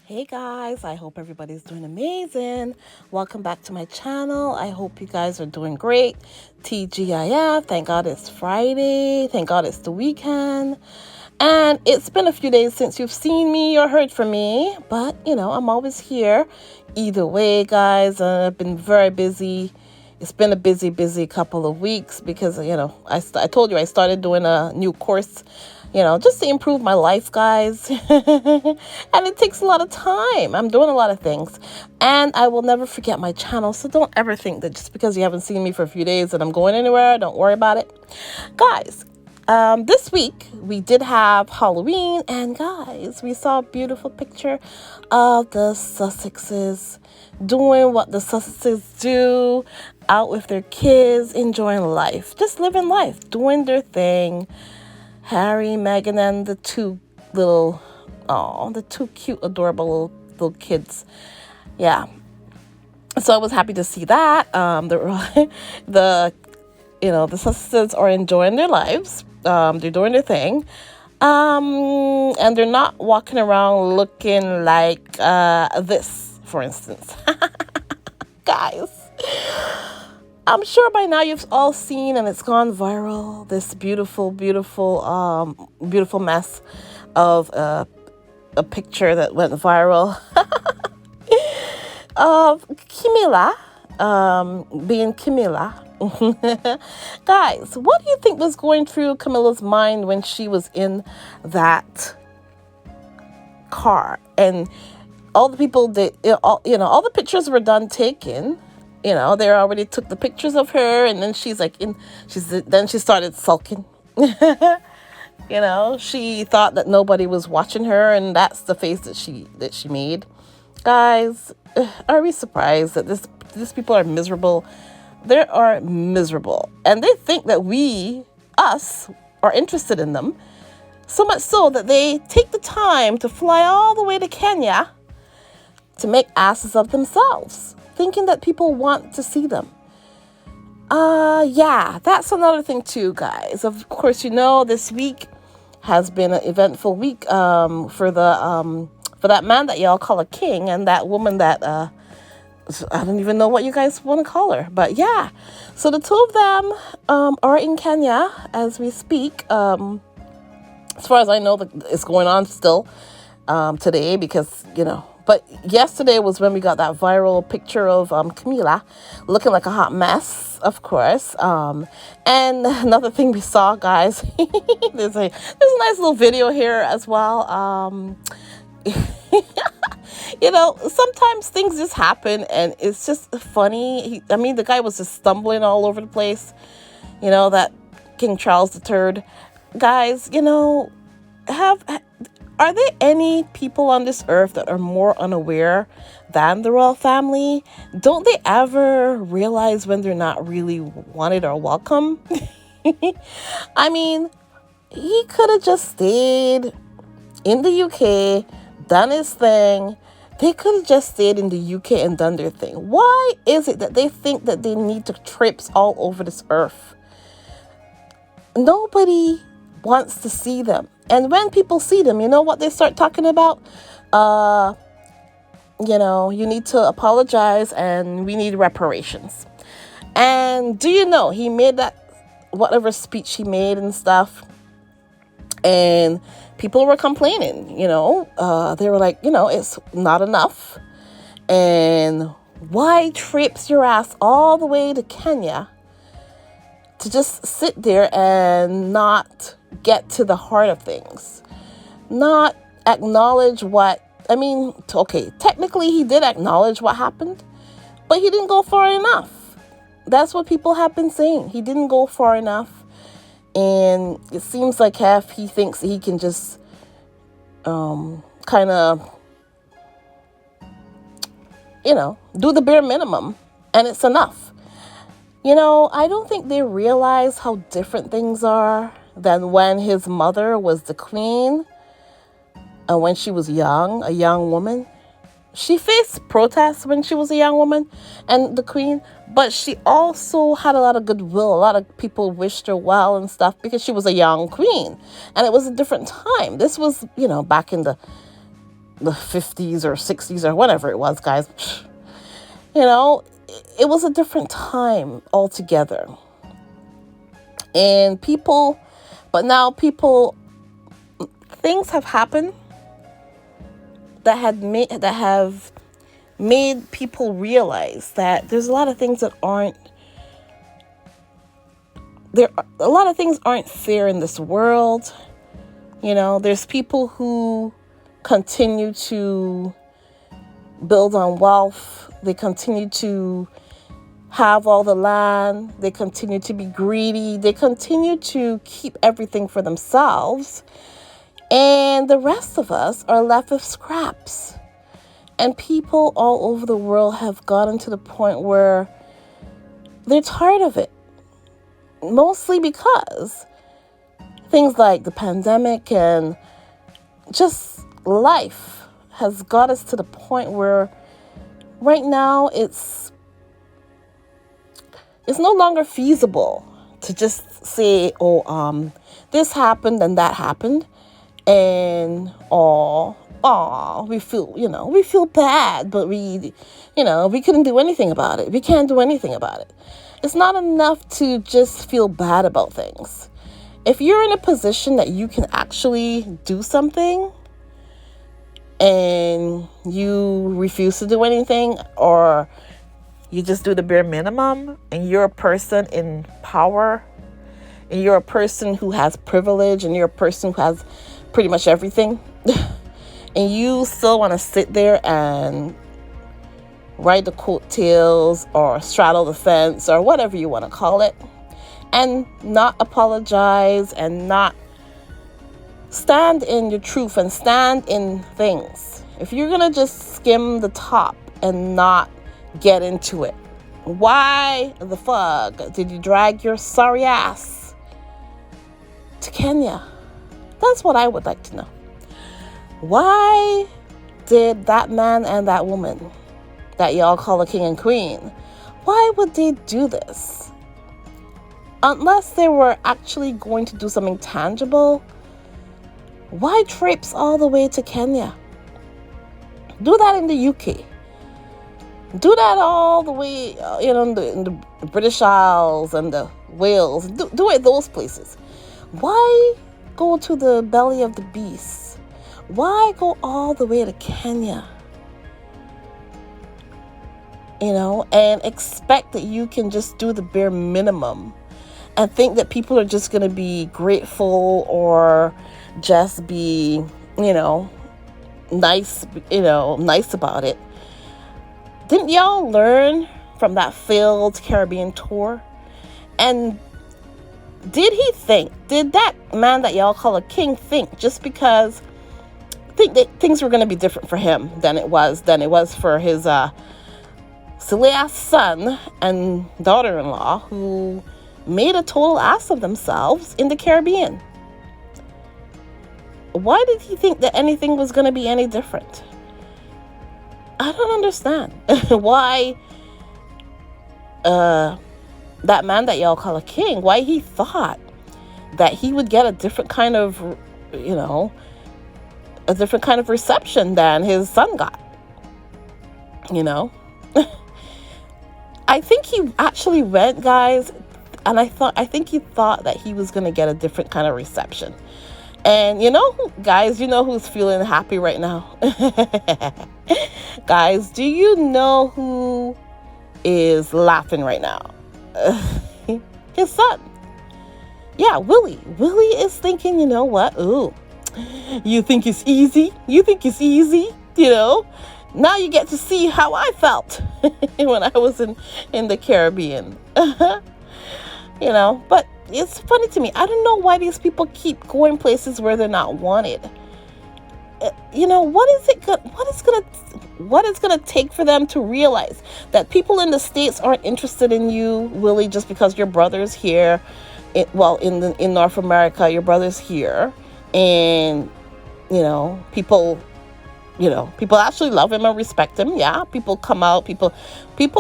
Hey guys, I hope everybody's doing amazing. Welcome back to my channel. I hope you guys are doing great. TGIF, thank God it's Friday. Thank God it's the weekend. And it's been a few days since you've seen me or heard from me, but I'm always here. Either way, guys, I've been very busy. It's been a busy couple of weeks because, I told you I started doing a new course, just to improve my life, guys. And it takes a lot of time. I'm doing a lot of things. And I will never forget my channel. So don't ever think that just because you haven't seen me for a few days that I'm going anywhere. Don't worry about it. Guys, this week we did have Halloween, and guys, we saw a beautiful picture of the Sussexes doing what the Sussexes do, out with their kids, enjoying life, just living life, doing their thing. Harry, Meghan, and the two cute, adorable little kids. Yeah. So I was happy to see that. The Sussexes are enjoying their lives. They're doing their thing. And they're not walking around looking like this, for instance. Guys, I'm sure by now you've all seen, and it's gone viral, this beautiful mess of a picture that went viral of Camilla, being Camilla. Guys, what do you think was going through Camilla's mind when she was in that car? And all the people all the pictures were done taken. They already took the pictures of her, and then then she started sulking. She thought that nobody was watching her, and that's the face that she made. Guys, are we surprised that these people are miserable? They are miserable, and they think that us, are interested in them. So much so that they take the time to fly all the way to Kenya to make asses of themselves, thinking that people want to see them. Yeah, that's another thing too, guys. Of course, this week has been an eventful week for that man that y'all call a king, and that woman that I don't even know what you guys want to call her, but yeah. So the two of them are in Kenya as we speak. As far as I know, it's going on still today because But yesterday was when we got that viral picture of Camilla looking like a hot mess, of course. And another thing we saw, guys, there's a nice little video here as well. Sometimes things just happen and it's just funny. The guy was just stumbling all over the place. That King Charles III. Guys, are there any people on this earth that are more unaware than the royal family? Don't they ever realize when they're not really wanted or welcome? He could have just stayed in the UK, done his thing. They could have just stayed in the UK and done their thing. Why is it that they think that they need to trips all over this earth? Nobody wants to see them. And when people see them, you know what they start talking about? You need to apologize and we need reparations. And do you know, he made that, whatever speech he made and stuff, and people were complaining, they were like, it's not enough. And why trips your ass all the way to Kenya to just sit there and not get to the heart of things, not acknowledge technically he did acknowledge what happened, but he didn't go far enough. That's what people have been saying. He didn't go far enough. And it seems like he thinks that he can just kind of, do the bare minimum and it's enough. I don't think they realize how different things are than when his mother was the queen and when she was a young woman. She faced protests when she was a young woman and the queen, but she also had a lot of goodwill. A lot of people wished her well and stuff because she was a young queen and it was a different time. This was, back in the the 50s or 60s or whatever it was, guys. You know, it was a different time altogether. And things have happened that have made people realize that there's a lot of things that aren't fair in this world. You know, there's people who continue to build on wealth. They continue to have all the land. They continue to be greedy. They continue to keep everything for themselves. And the rest of us are left with scraps. And people all over the world have gotten to the point where they're tired of it. Mostly because things like the pandemic and just life has got us to the point where right now it's no longer feasible to just say, this happened and that happened, and we feel bad, but we couldn't do anything about it. We can't do anything about it. It's not enough to just feel bad about things. If you're in a position that you can actually do something and you refuse to do anything, or you just do the bare minimum, and you're a person in power, and you're a person who has privilege, and you're a person who has pretty much everything, and you still want to sit there and ride the coattails or straddle the fence or whatever you want to call it, and not apologize and not stand in your truth and stand in things. If you're going to just skim the top and not get into it, why the fuck did you drag your sorry ass to Kenya? That's what I would like to know. Why did that man and that woman that y'all call a king and queen, why would they do this? Unless they were actually going to do something tangible, why traipse all the way to Kenya? Do that in the UK. Do that all the way, in the British Isles and the Wales. Do it those places. Why go to the belly of the beast? Why go all the way to Kenya? And expect that you can just do the bare minimum and think that people are just going to be grateful or just be, nice about it. Didn't y'all learn from that failed Caribbean tour? And did that man that y'all call a king think that things were going to be different for him than it was for his silly ass son and daughter-in-law who made a total ass of themselves in the Caribbean? Why did he think that anything was going to be any different? I don't understand why that man that y'all call a king, why he thought that he would get a different kind of, reception than his son got. I think he actually went, guys, and I think he thought that he was going to get a different kind of reception. And guys, who's feeling happy right now? Guys, do you know who is laughing right now? His son. Yeah, Willie. Willie is thinking, you know what? Ooh, you think it's easy? Now you get to see how I felt when I was in the Caribbean. But it's funny to me. I don't know why these people keep going places where they're not wanted. What is gonna take for them to realize that people in the States aren't interested in you, Willie, just because your brother's here? In North America, your brother's here, and people actually love him and respect him. Yeah, people come out. People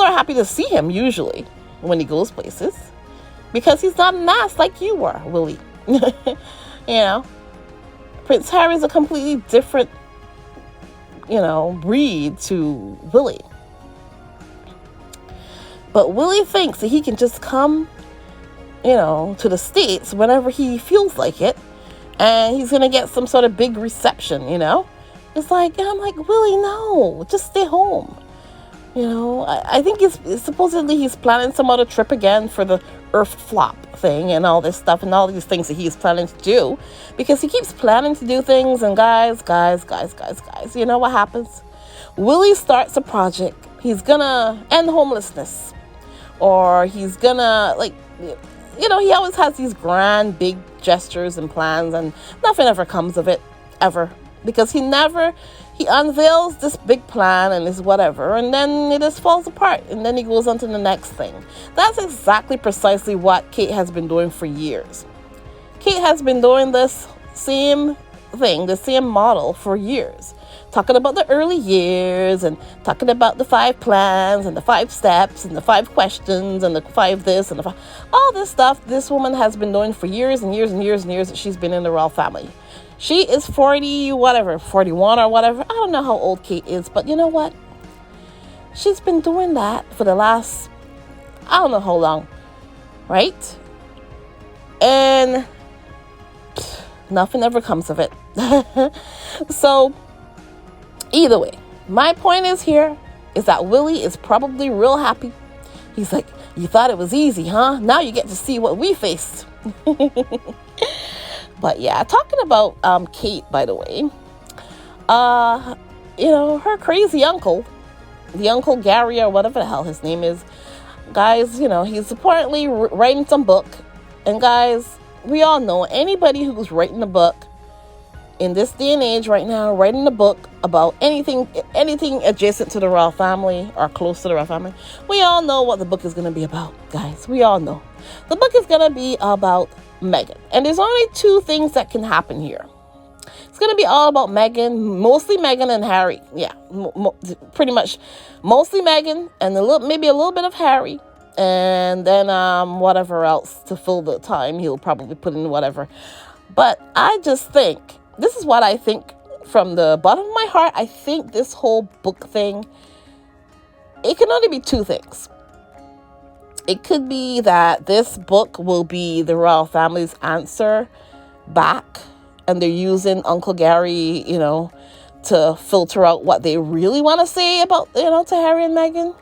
are happy to see him usually when he goes places, because he's not an ass like you were, Willie. Prince Harry's a completely different read to Willie. But Willie thinks that he can just come, to the States whenever he feels like it, and he's going to get some sort of big reception, It's like, I'm like, Willie, no, just stay home. I think supposedly he's planning some other trip again for the Earth flop thing and all this stuff and all these things that he's planning to do, because he keeps planning to do things. And guys, you know what happens? Willie starts a project. He's gonna end homelessness, or he's gonna he always has these grand big gestures and plans, and nothing ever comes of it ever, because he unveils this big plan and this whatever, and then it just falls apart, and then he goes on to the next thing. That's exactly precisely what Kate has been doing for years. Kate has been doing this same thing, the same model for years, talking about the early years and talking about the 5 plans and the 5 steps and the 5 questions and the 5 this and all this stuff. This woman has been doing for years and years and years and years that she's been in the royal family. She is 41 or whatever. I don't know how old Kate is, but you know what? She's been doing that for the last, I don't know how long, right? And nothing ever comes of it. So, either way, my point is that Willie is probably real happy. He's like, you thought it was easy, huh? Now you get to see what we faced. But yeah, talking about Kate, by the way, her crazy uncle, the Uncle Gary or whatever the hell his name is, guys, he's apparently writing some book. And guys, we all know anybody who's writing a book in this day and age right now, writing a book about anything adjacent to the royal family or close to the royal family, we all know what the book is going to be about, guys. We all know. The book is going to be about Meghan. And there's only 2 things that can happen here. It's going to be all about Meghan, mostly Meghan and Harry. Yeah, pretty much mostly Meghan and maybe a little bit of Harry. And then whatever else to fill the time, he'll probably put in whatever. But I just think, this is what I think from the bottom of my heart. I think this whole book thing, it can only be 2 things. It could be that this book will be the royal family's answer back, and they're using Uncle Gary, to filter out what they really want to say about, to Harry and Meghan.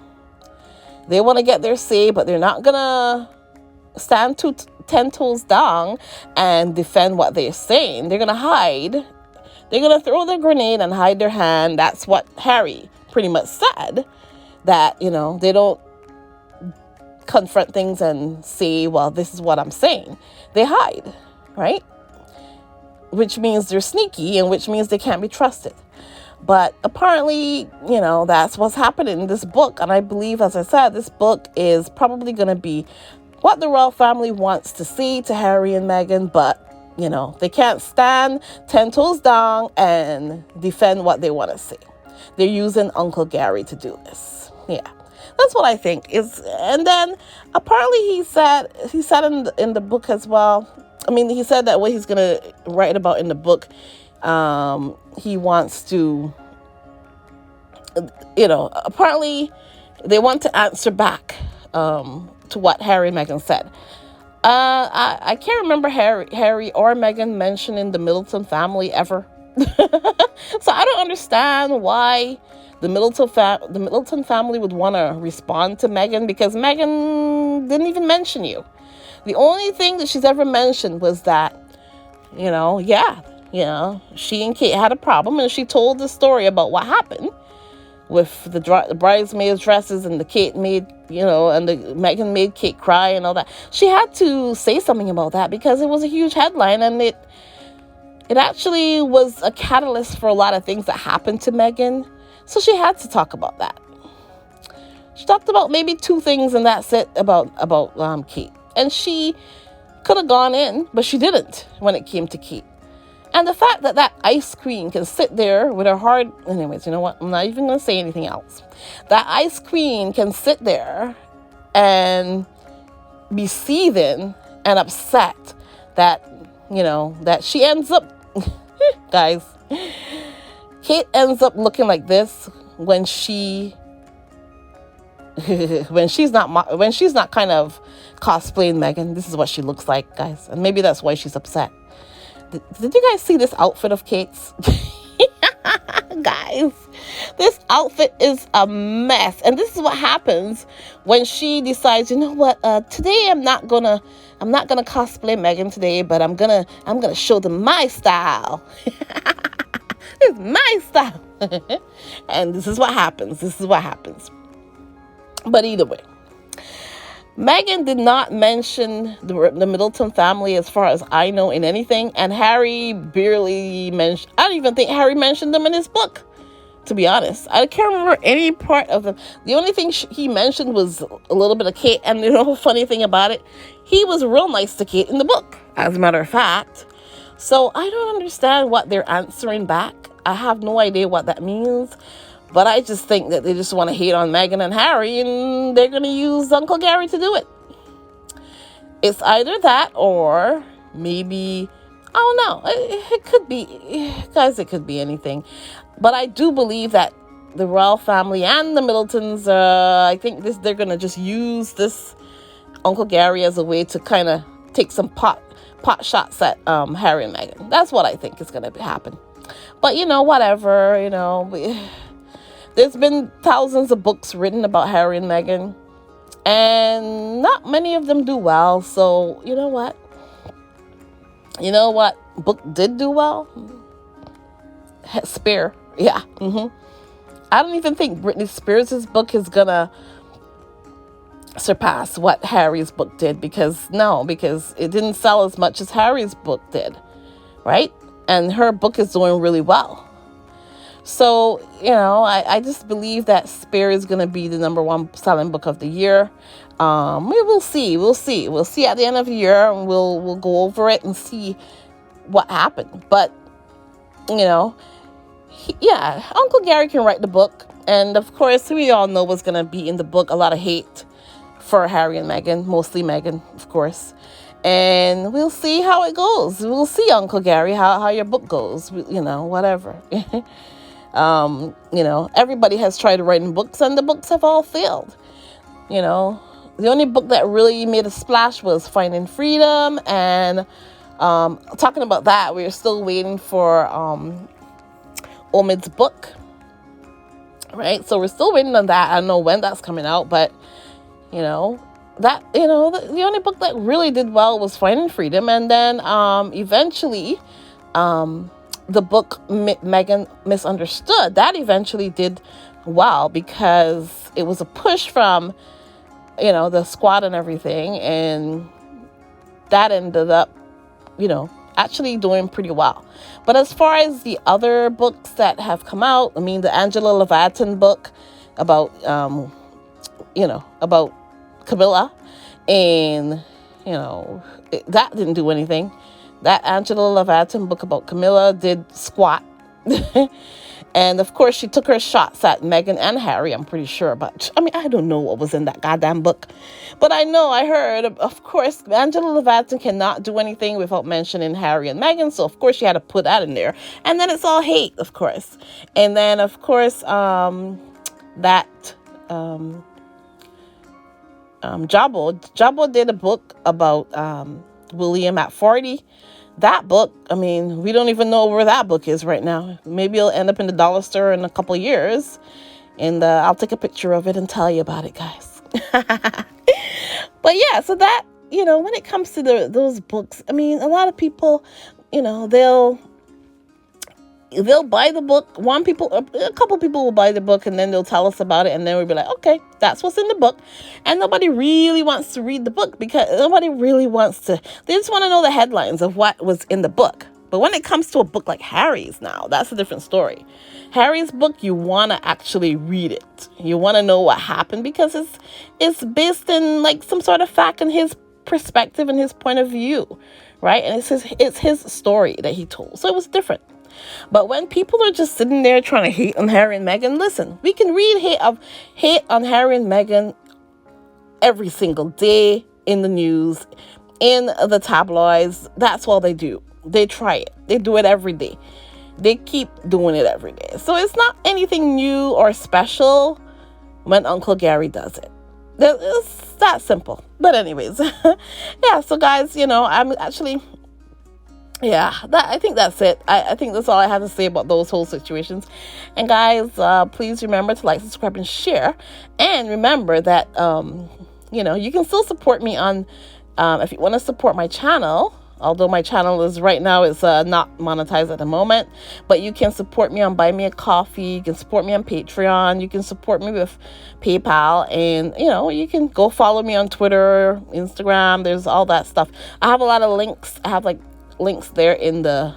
They want to get their say, but they're not going to stand 10 toes down and defend what they're saying. They're going to hide. They're going to throw their grenade and hide their hand. That's what Harry pretty much said, that, they don't confront things and say, well, this is what I'm saying. They hide, right? Which means they're sneaky, and which means they can't be trusted. But apparently, that's what's happening in this book. And I believe, as I said, this book is probably going to be what the royal family wants to say to Harry and Meghan, but, they can't stand 10 toes down and defend what they want to say. They're using Uncle Gary to do this. Yeah. That's what I think is. And then apparently he said in the book as well. I mean, he said that what he's going to write about in the book, he wants to, apparently they want to answer back to what Harry and Meghan said. I can't remember Harry or Meghan mentioning the Middleton family ever. So I don't understand why the Middleton family would want to respond to Meghan, because Meghan didn't even mention you. The only thing that she's ever mentioned was that, she and Kate had a problem, and she told the story about what happened with the bridesmaids' dresses, and the Kate made, and the Meghan made Kate cry and all that. She had to say something about that because it was a huge headline, and it actually was a catalyst for a lot of things that happened to Meghan. So she had to talk about that. She talked about maybe 2 things, and that's it about Kate. And she could have gone in, but she didn't when it came to Kate. And the fact that ice queen can sit there with her heart... Anyways, you know what? I'm not even going to say anything else. That ice queen can sit there and be seething and upset that, that she ends up... Guys, Kate ends up looking like this when when she's not kind of cosplaying Meghan. This is what she looks like, guys, and maybe that's why she's upset. Did you guys see this outfit of Kate's? Guys, this outfit is a mess, and this is what happens when she decides, you know what, today I'm not gonna cosplay Meghan today, but I'm gonna show them my style. It's my style. And this is what happens. But either way, Meghan did not mention the Middleton family, as far as I know, in anything. And Harry barely mentioned, I don't even think Harry mentioned them in his book, to be honest. I can't remember any part of them. The only thing he mentioned was a little bit of Kate. And you know, funny thing about it, he was real nice to Kate in the book, as a matter of fact. So I don't understand what they're answering back. I have no idea what that means. But I just think that they just want to hate on Meghan and Harry, and they're going to use Uncle Gary to do it. It's either that, or maybe, I don't know. It could be, guys, it could be anything. But I do believe that the royal family and the Middletons, I think they're going to just use this Uncle Gary as a way to kind of take some pot shots at Harry and Meghan. That's what I think is going to happen. But, you know, whatever, you know, there's been thousands of books written about Harry and Meghan, and not many of them do well. So, you know what? You know what book did do well? Spear. Yeah. I don't even think Britney Spears' book is going to surpass what Harry's book did, because it didn't sell as much as Harry's book did, right? And her book is doing really well. So, you know, I just believe that Spear is going to be the number one selling book of the year. We'll see at the end of the year, and we'll go over it and see what happened. But, you know, Uncle Gary can write the book. And of course, we all know what's going to be in the book. A lot of hate for Harry and Meghan, mostly Meghan, of course. And we'll see how it goes. We'll see, Uncle Gary, how your book goes, you know, whatever. You know, everybody has tried writing books, and the books have all failed. You know, the only book that really made a splash was Finding Freedom. And talking about that, we're still waiting for Omid's book, right? So we're still waiting on that. I don't know when that's coming out, but you know, that, you know, the only book that really did well was Finding Freedom. And then eventually the book Meghan Misunderstood, that eventually did well, because it was a push from, you know, the squad and everything, and that ended up, you know, actually doing pretty well. But as far as the other books that have come out, I mean, the Angela Levatin book about about Camilla, and you know, that didn't do anything. That Angela Levatin book about Camilla did squat. And of course, she took her shots at Meghan and Harry, I'm pretty sure. But I mean, I don't know what was in that goddamn book. But I heard, of course, Angela Levatin cannot do anything without mentioning Harry and Meghan. So, of course, she had to put that in there. And then it's all hate, of course. And then, of course, Jabo did a book about William at 40. That book, I mean, we don't even know where that book is right now. Maybe it'll end up in the dollar store in a couple of years. And I'll take a picture of it and tell you about it, guys. But yeah, so that, you know, when it comes to those books, I mean, a lot of people, you know, they'll buy the book. A couple people will buy the book, and then they'll tell us about it, and then we'll be like, okay, that's what's in the book. And nobody really wants to read the book, because nobody really wants to. They just want to know the headlines of what was in the book. But when it comes to a book like Harry's now, that's a different story. Harry's book, you want to actually read it. You want to know what happened, because it's based in like some sort of fact and his perspective and his point of view, right? And it's his story that he told. So it was different. But when people are just sitting there trying to hate on Harry and Meghan, listen, we can read hate on Harry and Meghan every single day in the news, in the tabloids. That's all they do. They try it. They do it every day, they keep doing it every day. So it's not anything new or special when Uncle Gary does it. It's that simple. But anyways, yeah, so guys, I'm actually, I think that's it. I think that's all I have to say about those whole situations. And guys, please remember to like, subscribe, and share. And remember that, you can still support me on, if you want to support my channel, although my channel is right now is not monetized at the moment, but you can support me on Buy Me a Coffee. You can support me on Patreon. You can support me with PayPal, and you can go follow me on Twitter, Instagram. There's all that stuff. I have a lot of links. I have links there in the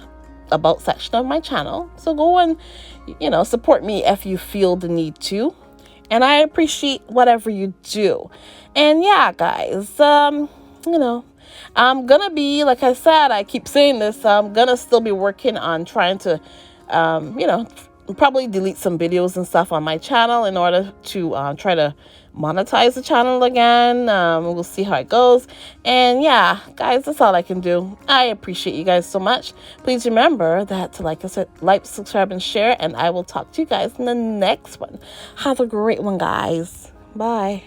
about section of my channel. So go and support me if you feel the need to, and I appreciate whatever you do. And yeah, guys, I'm gonna be, like I said, I keep saying this, I'm gonna still be working on trying to probably delete some videos and stuff on my channel in order to try to monetize the channel again. We'll see how it goes. And yeah, guys, that's all I can do. I appreciate you guys so much. Please remember that, like I said, like, subscribe, and share, and I will talk to you guys in the next one. Have a great one, guys. Bye.